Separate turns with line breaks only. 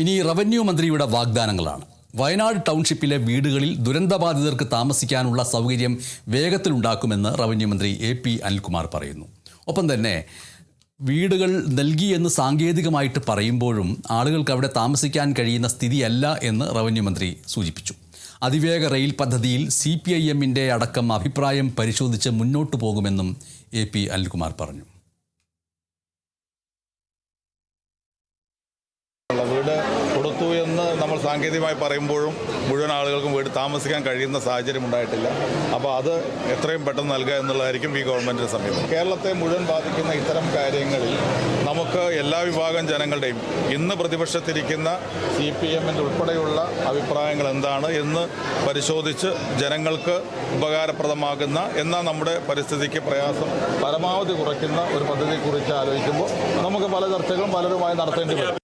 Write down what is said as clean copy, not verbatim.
ഇനി റവന്യൂ മന്ത്രിയുടെ വാഗ്ദാനങ്ങളാണ്. വയനാട് ടൗൺഷിപ്പിലെ വീടുകളിൽ ദുരന്തബാധിതർക്ക് താമസിക്കാനുള്ള സൗകര്യം വേഗത്തിലുണ്ടാക്കുമെന്ന് റവന്യൂ മന്ത്രി എ.പി. അനിൽകുമാർ പറയുന്നു. ഒപ്പം തന്നെ വീടുകൾ നൽകിയെന്ന് സാങ്കേതികമായിട്ട് പറയുമ്പോഴും ആളുകൾക്ക് അവിടെ താമസിക്കാൻ കഴിയുന്ന സ്ഥിതിയല്ല എന്ന് റവന്യൂ മന്ത്രി സൂചിപ്പിച്ചു. അതിവേഗ റെയിൽ പദ്ധതിയിൽ CPIM-ന്റെ അടക്കം അഭിപ്രായം പരിശോധിച്ച് മുന്നോട്ടു പോകുമെന്നും എ.പി. അനിൽകുമാർ പറഞ്ഞു.
വീട് കൊടുത്തു എന്ന് നമ്മൾ സാങ്കേതികമായി പറയുമ്പോഴും മുഴുവൻ ആളുകൾക്കും വീട് താമസിക്കാൻ കഴിയുന്ന സാഹചര്യം ഉണ്ടായിട്ടില്ല. അപ്പോൾ അത് എത്രയും പെട്ടെന്ന് നൽകുക എന്നുള്ളതായിരിക്കും ഈ ഗവൺമെൻറ്റിൻ്റെ സമീപനം. കേരളത്തെ മുഴുവൻ ബാധിക്കുന്ന ഇത്തരം കാര്യങ്ങളിൽ നമുക്ക് എല്ലാ വിഭാഗം ജനങ്ങളുടെയും ഇന്ന് പ്രതിപക്ഷത്തിരിക്കുന്ന CPM-ൻ്റെ ഉൾപ്പെടെയുള്ള അഭിപ്രായങ്ങൾ എന്താണ് എന്ന് പരിശോധിച്ച് ജനങ്ങൾക്ക് ഉപകാരപ്രദമാകുന്ന എന്നാൽ നമ്മുടെ പരിസ്ഥിതിക്ക് പ്രയാസം പരമാവധി കുറയ്ക്കുന്ന ഒരു പദ്ധതിയെക്കുറിച്ച് ആലോചിക്കുമ്പോൾ നമുക്ക് പല ചർച്ചകളും പലരുമായി നടത്തേണ്ടി വരും.